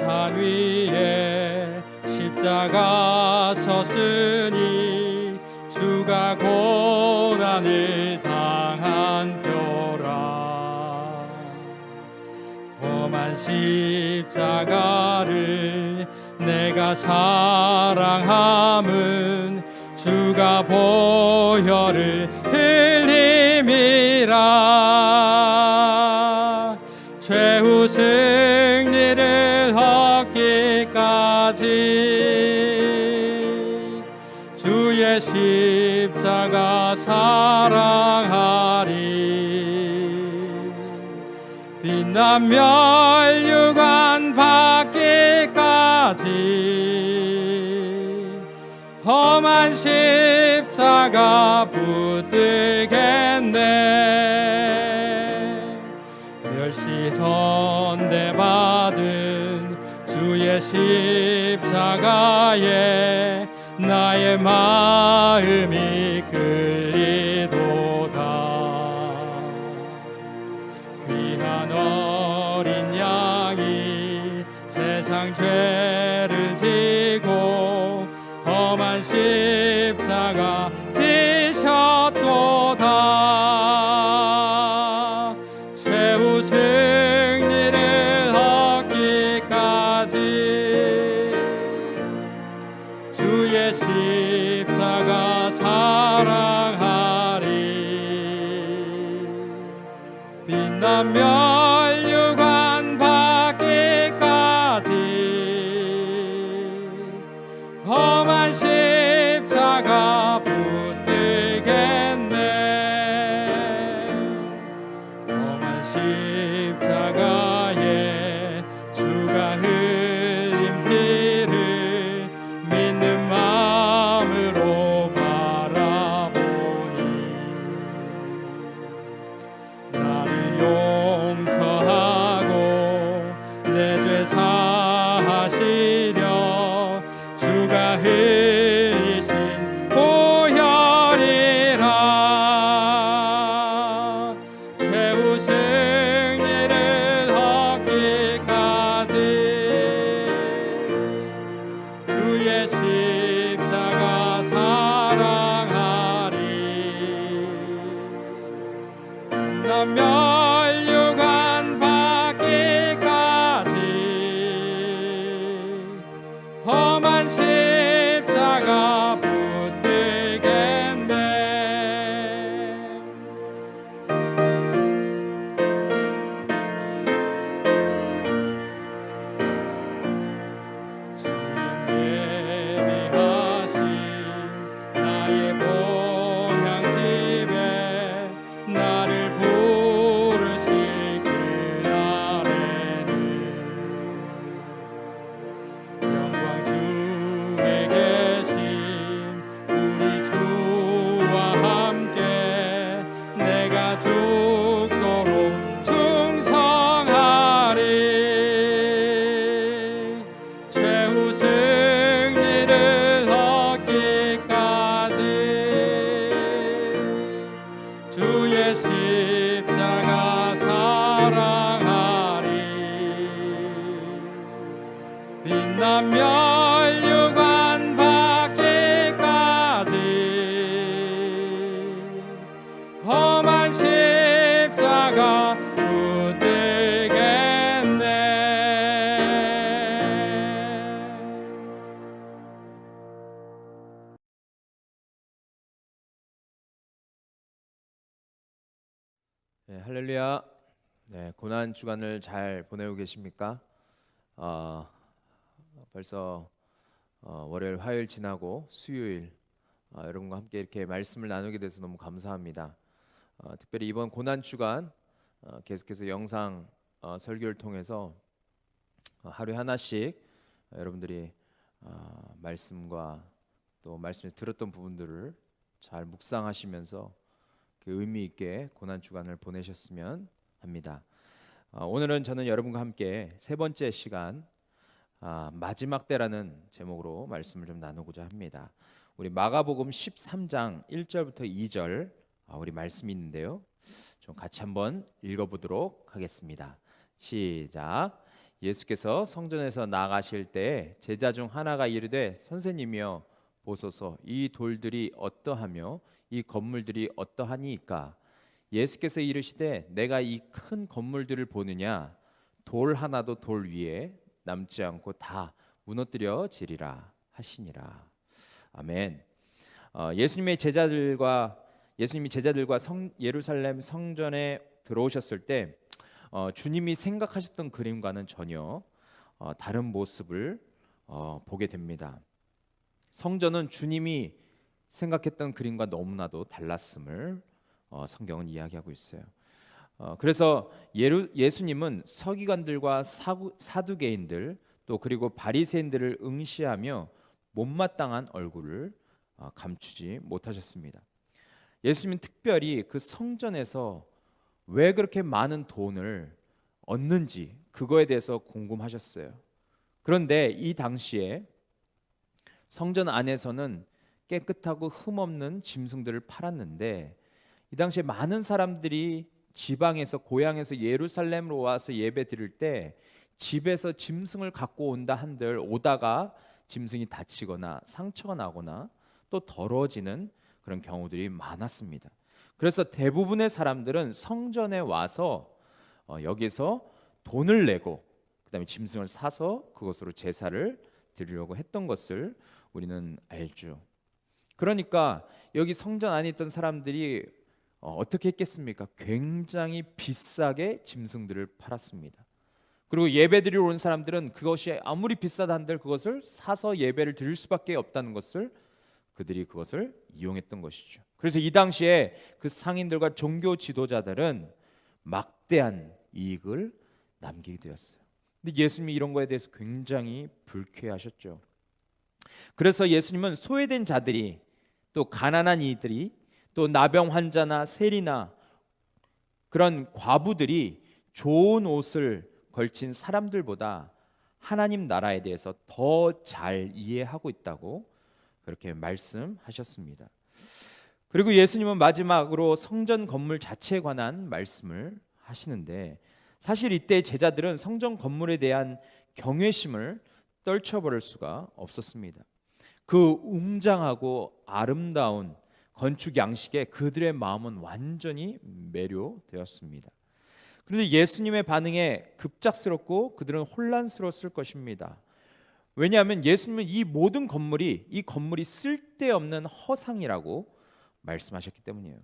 산 위에 십자가 섰으니 주가 고난을 당한 표라. 험한 십자가를 내가 사랑함은 주가 보혈을 흘림이라. 최후 승리를 얻기까지 주의 십자가 사랑하리. 빛난 멸류관 받기까지 험한 십자가 붙들겠네. 멸시 전대받은 주의 십자가에 나의 마음이 끌리도다. 귀한 어린 양이 세상 죄를 지고 험한 십자가 지셨도다. 최후 승리를 얻기까지 주의 십자가 사랑하리. 빛난 멸류관 받기까지 험한 십자가 붙들겠네. 험한 십자가에 주가 흘린 피를 믿는 마음으로 바라보니 나를 용서하고 내 죄 사하시려 주가 흘리신 보혈이라. 최후 승리를 얻기까지 주의 십자가 사랑하리. 난 멸류관 받기까지 험한 십자가 붙들겠네. 주님 예비하신 나의 본향집에 나를 부르실 그날에는 영광 중에 계신 우리 주와 함께 내가 죽도록 충성하리. 최후 승리를 얻기까지 주의 십자가 사랑하리. 빛난 멸류관 받기까지 험한 십자가 붙들겠네. 네, 할렐루야. 네, 고난 주간을 잘 보내고 계십니까? 벌써 월요일, 화요일 지나고 수요일 여러분과 함께 이렇게 말씀을 나누게 돼서 너무 감사합니다. 특별히 이번 고난 주간 계속해서 영상 설교를 통해서 하루에 하나씩 여러분들이 말씀과 또 말씀에서 들었던 부분들을 잘 묵상하시면서 그 의미 있게 고난 주간을 보내셨으면 합니다. 오늘은 저는 여러분과 함께 세 번째 시간 마지막 때라는 제목으로 말씀을 좀 나누고자 합니다. 우리 마가복음 13장 1절부터 2절 우리 말씀이 있는데요. 좀 같이 한번 읽어보도록 하겠습니다. 시작. 예수께서 성전에서 나가실 때 제자 중 하나가 이르되 선생님이여 보소서 이 돌들이 어떠하며 이 건물들이 어떠하니이까. 예수께서 이르시되 내가 이 큰 건물들을 보느냐 돌 하나도 돌 위에 남지 않고 다 무너뜨려지리라 하시니라. 아멘. 예수님이 제자들과 예루살렘 성전에 들어오셨을 때 주님이 생각하셨던 그림과는 전혀 다른 모습을 보게 됩니다. 성전은 주님이 생각했던 그림과 너무나도 달랐음을 성경은 이야기하고 있어요. 그래서 예수님은 서기관들과 사두개인들 또 그리고 바리새인들을 응시하며 못마땅한 얼굴을 감추지 못하셨습니다. 예수님은 특별히 그 성전에서 왜 그렇게 많은 돈을 얻는지 그거에 대해서 궁금하셨어요. 그런데 이 당시에 성전 안에서는 깨끗하고 흠없는 짐승들을 팔았는데 이 당시에 많은 사람들이 지방에서 고향에서 예루살렘으로 와서 예배 드릴 때 집에서 짐승을 갖고 온다 한들 오다가 짐승이 다치거나 상처가 나거나 또 더러워지는 그런 경우들이 많았습니다. 그래서 대부분의 사람들은 성전에 와서 여기서 돈을 내고 그다음에 짐승을 사서 그것으로 제사를 드리려고 했던 것을 우리는 알죠. 그러니까 여기 성전 안에 있던 사람들이 어떻게 했겠습니까? 굉장히 비싸게 짐승들을 팔았습니다. 그리고 예배드리러 온 사람들은 그것이 아무리 비싸다 한들 그것을 사서 예배를 드릴 수밖에 없다는 것을 그들이 그것을 이용했던 것이죠. 그래서 이 당시에 그 상인들과 종교 지도자들은 막대한 이익을 남기게 되었어요. 근데 예수님이 이런 거에 대해서 굉장히 불쾌하셨죠. 그래서 예수님은 소외된 자들이 또 가난한 이들이 또 나병 환자나 세리나 그런 과부들이 좋은 옷을 걸친 사람들보다 하나님 나라에 대해서 더 잘 이해하고 있다고 그렇게 말씀하셨습니다. 그리고 예수님은 마지막으로 성전 건물 자체에 관한 말씀을 하시는데 사실 이때 제자들은 성전 건물에 대한 경외심을 떨쳐버릴 수가 없었습니다. 그 웅장하고 아름다운 건축 양식에 그들의 마음은 완전히 매료되었습니다. 그런데 예수님의 반응에 급작스럽고 그들은 혼란스러웠을 것입니다. 왜냐하면 예수님은 이 모든 건물이 쓸데없는 허상이라고 말씀하셨기 때문이에요.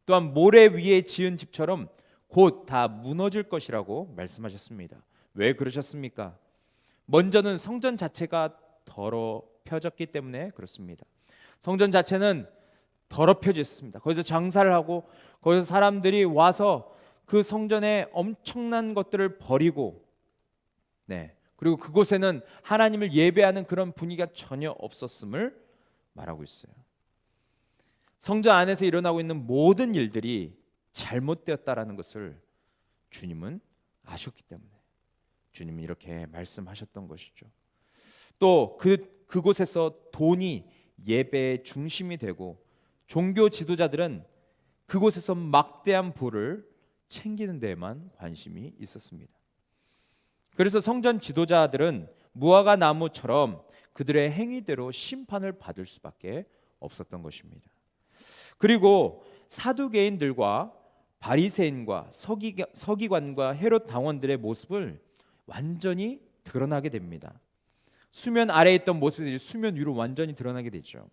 또한 모래 위에 지은 집처럼 곧 다 무너질 것이라고 말씀하셨습니다. 왜 그러셨습니까? 먼저는 성전 자체가 더럽혀졌기 때문에 그렇습니다. 성전 자체는 더럽혀져 있습니다. 거기서 장사를 하고 거기서 사람들이 와서 그 성전에 엄청난 것들을 버리고 그리고 그곳에는 하나님을 예배하는 그런 분위기가 전혀 없었음을 말하고 있어요. 성전 안에서 일어나고 있는 모든 일들이 잘못되었다라는 것을 주님은 아셨기 때문에 주님은 이렇게 말씀하셨던 것이죠. 또 그곳에서 돈이 예배의 중심이 되고 종교 지도자들은 그곳에서 막대한 부를 챙기는 데에만 관심이 있었습니다. 그래서 성전 지도자들은 무화과 나무처럼 그들의 행위대로 심판을 받을 수밖에 없었던 것입니다. 그리고 사두개인들과 바리새인과 서기관과 헤롯 당원들의 모습을 완전히 드러나게 됩니다. 수면 아래에 있던 모습이 수면 위로 완전히 드러나게 되죠.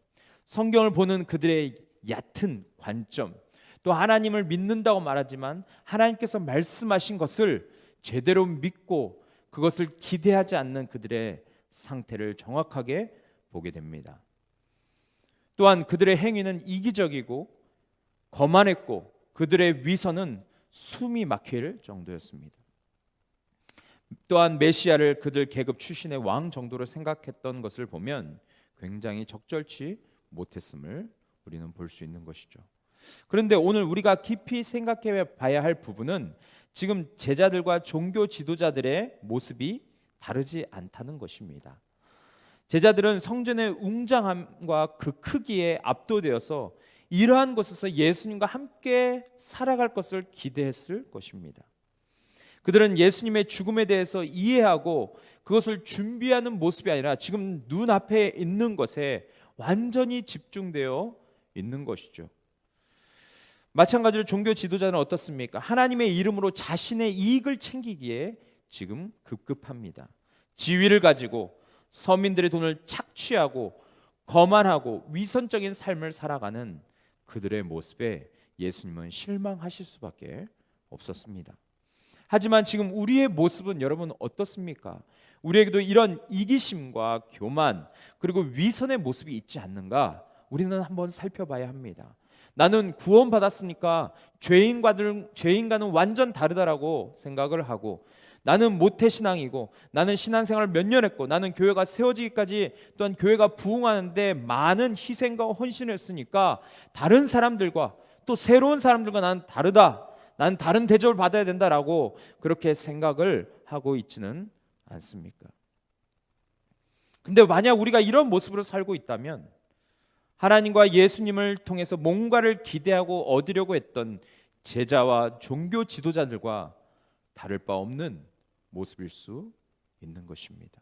성경을 보는 그들의 얕은 관점, 또 하나님을 믿는다고 말하지만 하나님께서 말씀하신 것을 제대로 믿고 그것을 기대하지 않는 그들의 상태를 정확하게 보게 됩니다. 또한 그들의 행위는 이기적이고 거만했고 그들의 위선은 숨이 막힐 정도였습니다. 또한 메시아를 그들 계급 출신의 왕 정도로 생각했던 것을 보면 굉장히 적절치 못했음을 우리는 볼 수 있는 것이죠. 그런데 오늘 우리가 깊이 생각해 봐야 할 부분은 지금 제자들과 종교 지도자들의 모습이 다르지 않다는 것입니다. 제자들은 성전의 웅장함과 그 크기에 압도되어서 이러한 곳에서 예수님과 함께 살아갈 것을 기대했을 것입니다. 그들은 예수님의 죽음에 대해서 이해하고 그것을 준비하는 모습이 아니라 지금 눈앞에 있는 것에 완전히 집중되어 있는 것이죠. 마찬가지로 종교 지도자는 어떻습니까? 하나님의 이름으로 자신의 이익을 챙기기에 지금 급급합니다. 지위를 가지고 서민들의 돈을 착취하고 거만하고 위선적인 삶을 살아가는 그들의 모습에 예수님은 실망하실 수밖에 없었습니다. 하지만 지금 우리의 모습은 여러분 어떻습니까? 우리에게도 이런 이기심과 교만 그리고 위선의 모습이 있지 않는가? 우리는 한번 살펴봐야 합니다. 나는 구원받았으니까 죄인과는 완전 다르다라고 생각을 하고, 나는 모태신앙이고 나는 신앙생활을 몇 년 했고 나는 교회가 세워지기까지 또한 교회가 부흥하는데 많은 희생과 헌신을 했으니까 다른 사람들과 또 새로운 사람들과 나는 다르다, 난 다른 대접을 받아야 된다라고 그렇게 생각을 하고 있지는 않습니까? 근데 만약 우리가 이런 모습으로 살고 있다면 하나님과 예수님을 통해서 뭔가를 기대하고 얻으려고 했던 제자와 종교 지도자들과 다를 바 없는 모습일 수 있는 것입니다.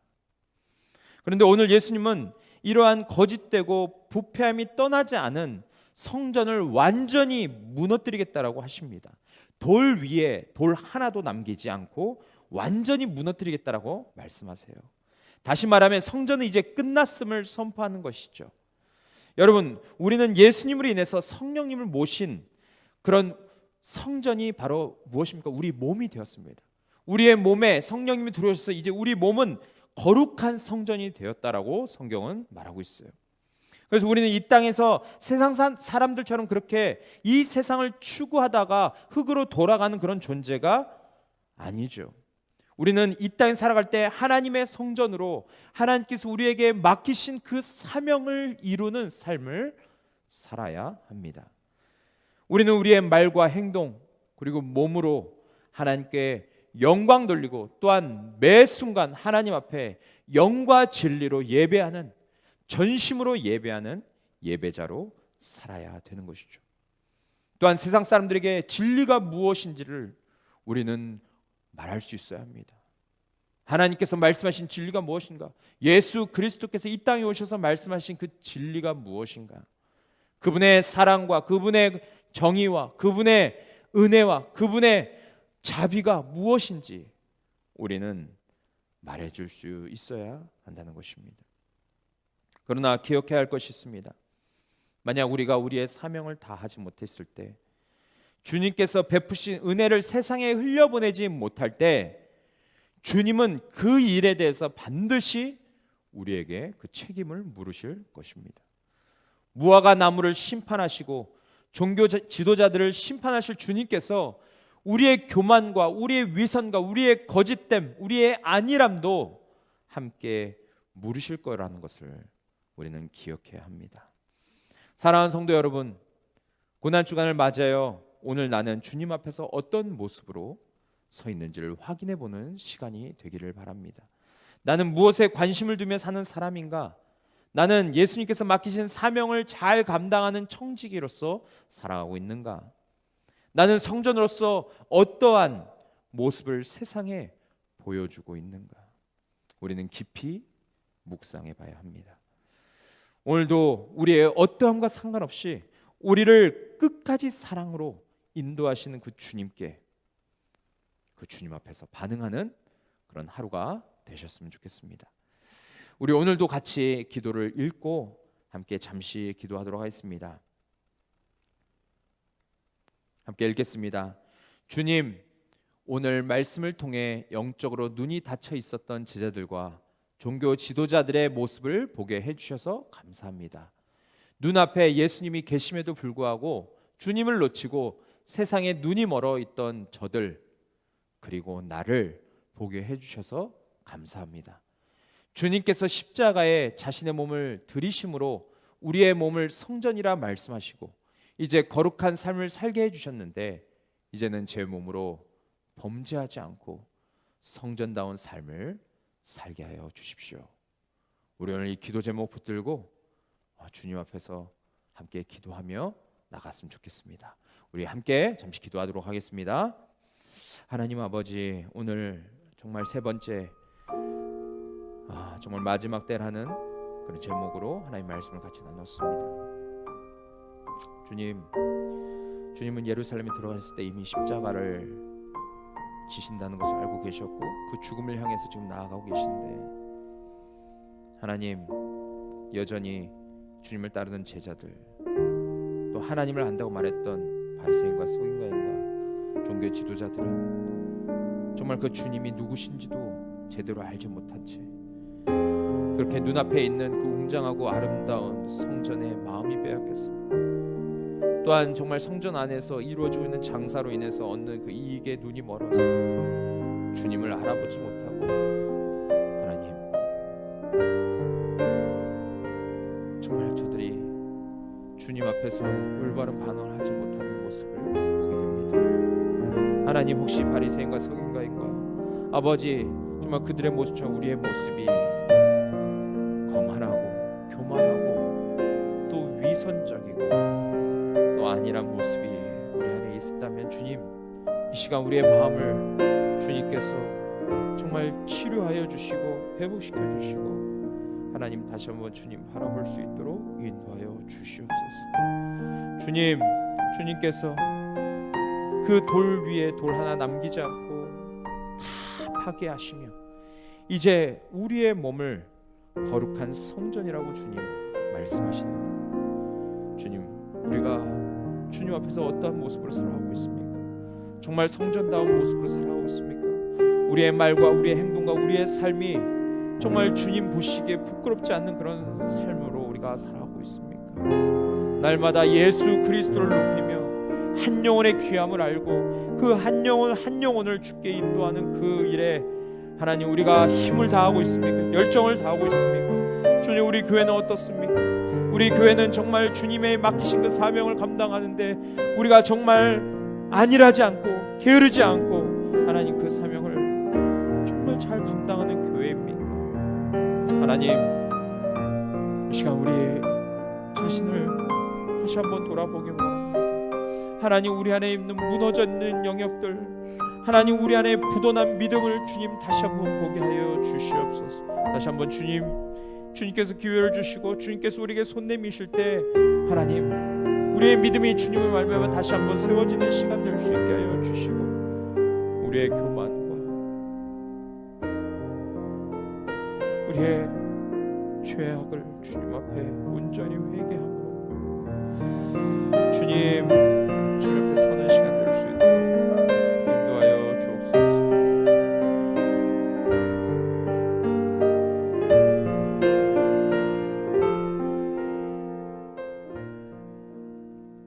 그런데 오늘 예수님은 이러한 거짓되고 부패함이 떠나지 않은 성전을 완전히 무너뜨리겠다라고 하십니다. 돌 위에 돌 하나도 남기지 않고 완전히 무너뜨리겠다라고 말씀하세요. 다시 말하면 성전은 이제 끝났음을 선포하는 것이죠. 여러분, 우리는 예수님으로 인해서 성령님을 모신 그런 성전이 바로 무엇입니까? 우리 몸이 되었습니다. 우리의 몸에 성령님이 들어오셔서 이제 우리 몸은 거룩한 성전이 되었다라고 성경은 말하고 있어요. 그래서 우리는 이 땅에서 세상 사람들처럼 그렇게 이 세상을 추구하다가 흙으로 돌아가는 그런 존재가 아니죠. 우리는 이 땅에 살아갈 때 하나님의 성전으로 하나님께서 우리에게 맡기신 그 사명을 이루는 삶을 살아야 합니다. 우리는 우리의 말과 행동 그리고 몸으로 하나님께 영광 돌리고 또한 매 순간 하나님 앞에 영과 진리로 예배하는, 전심으로 예배하는 예배자로 살아야 되는 것이죠. 또한 세상 사람들에게 진리가 무엇인지를 우리는 말할 수 있어야 합니다. 하나님께서 말씀하신 진리가 무엇인가? 예수 그리스도께서 이 땅에 오셔서 말씀하신 그 진리가 무엇인가? 그분의 사랑과 그분의 정의와 그분의 은혜와 그분의 자비가 무엇인지 우리는 말해줄 수 있어야 한다는 것입니다. 그러나 기억해야 할 것이 있습니다. 만약 우리가 우리의 사명을 다하지 못했을 때, 주님께서 베푸신 은혜를 세상에 흘려보내지 못할 때 주님은 그 일에 대해서 반드시 우리에게 그 책임을 물으실 것입니다. 무화과 나무를 심판하시고 종교 지도자들을 심판하실 주님께서 우리의 교만과 우리의 위선과 우리의 거짓됨, 우리의 안일함도 함께 물으실 거라는 것을 우리는 기억해야 합니다. 사랑하는 성도 여러분, 고난주간을 맞아요. 오늘 나는 주님 앞에서 어떤 모습으로 서 있는지를 확인해 보는 시간이 되기를 바랍니다. 나는 무엇에 관심을 두며 사는 사람인가? 나는 예수님께서 맡기신 사명을 잘 감당하는 청지기로서 살아가고 있는가? 나는 성전으로서 어떠한 모습을 세상에 보여주고 있는가? 우리는 깊이 묵상해 봐야 합니다. 오늘도 우리의 어떠함과 상관없이 우리를 끝까지 사랑으로 인도하시는 그 주님께, 그 주님 앞에서 반응하는 그런 하루가 되셨으면 좋겠습니다. 우리 오늘도 같이 기도를 읽고 함께 잠시 기도하도록 하겠습니다. 함께 읽겠습니다. 주님, 오늘 말씀을 통해 영적으로 눈이 닫혀 있었던 제자들과 종교 지도자들의 모습을 보게 해주셔서 감사합니다. 눈앞에 예수님이 계심에도 불구하고 주님을 놓치고 세상에 눈이 멀어 있던 저들, 그리고 나를 보게 해주셔서 감사합니다. 주님께서 십자가에 자신의 몸을 들이심으로 우리의 몸을 성전이라 말씀하시고 이제 거룩한 삶을 살게 해주셨는데, 이제는 제 몸으로 범죄하지 않고 성전다운 삶을 살게 하여 주십시오. 우리 오늘 이 기도 제목 붙들고 주님 앞에서 함께 기도하며 나갔으면 좋겠습니다. 우리 함께 잠시 기도하도록 하겠습니다. 하나님 아버지, 오늘 정말 세 번째 정말 마지막 때라는 그런 제목으로 하나님 말씀을 같이 나눴습니다. 주님은 예루살렘에 들어갔을 때 이미 십자가를 지신다는 것을 알고 계셨고 그 죽음을 향해서 지금 나아가고 계신데, 하나님 여전히 주님을 따르는 제자들, 또 하나님을 안다고 말했던 바리새인과 서기관과 종교 지도자들은 정말 그 주님이 누구신지도 제대로 알지 못한 채 그렇게 눈앞에 있는 그 웅장하고 아름다운 성전에 마음이 빼앗겼어. 또한 정말 성전 안에서 이루어지고 있는 장사로 인해서 얻는 그 이익에 눈이 멀어서 주님을 알아보지 못하고, 하나님 정말 저들이 주님 앞에서 올바른 반응을 하지 못하는 모습을 보게 됩니다. 하나님, 혹시 바리새인과 서기관과 아버지 정말 그들의 모습처럼 우리의 모습이 거만하고 교만하고 또 위선적이고 또 안일한 모습이 우리 안에 있었다면, 주님 이 시간 우리의 마음을 주님께서 정말 치료하여 주시고 회복시켜 주시고 하나님 다시 한번 주님 바라볼 수 있도록 인도하여 주시옵소서. 주님께서 그 돌 위에 돌 하나 남기지 않고 다 파괴하시며 이제 우리의 몸을 거룩한 성전이라고 주님 말씀하시는데, 주님 우리가 주님 앞에서 어떠한 모습으로 살아가고 있습니까? 정말 성전다운 모습으로 살아가고 있습니까? 우리의 말과 우리의 행동과 우리의 삶이 정말 주님 보시기에 부끄럽지 않는 그런 삶으로 우리가 살아가고 있습니까? 날마다 예수 그리스도를 높이며 한 영혼의 귀함을 알고 그 한 영혼을 주께 인도하는 그 일에 하나님 우리가 힘을 다하고 있습니까? 열정을 다하고 있습니까? 주님, 우리 교회는 어떻습니까? 우리 교회는 정말 주님의 맡기신 그 사명을 감당하는데 우리가 정말 안일하지 않고 게으르지 않고 하나님 그 사명을 정말 잘 감당하는 교회입니까? 하나님, 이 시간 우리의 자신을 다시 한번 돌아보기 원합니다. 하나님, 우리 안에 있는 무너져 있는 영역들, 하나님 우리 안에 부도난 믿음을 주님 다시 한번 보게 하여 주시옵소서. 다시 한번 주님께서 기회를 주시고 주님께서 우리에게 손 내미실 때 하나님 우리의 믿음이 주님을 말미암아 다시 한번 세워지는 시간 될 수 있게 하여 주시고, 우리의 교만과 우리의 죄악을 주님 앞에 온전히 회개하고 주님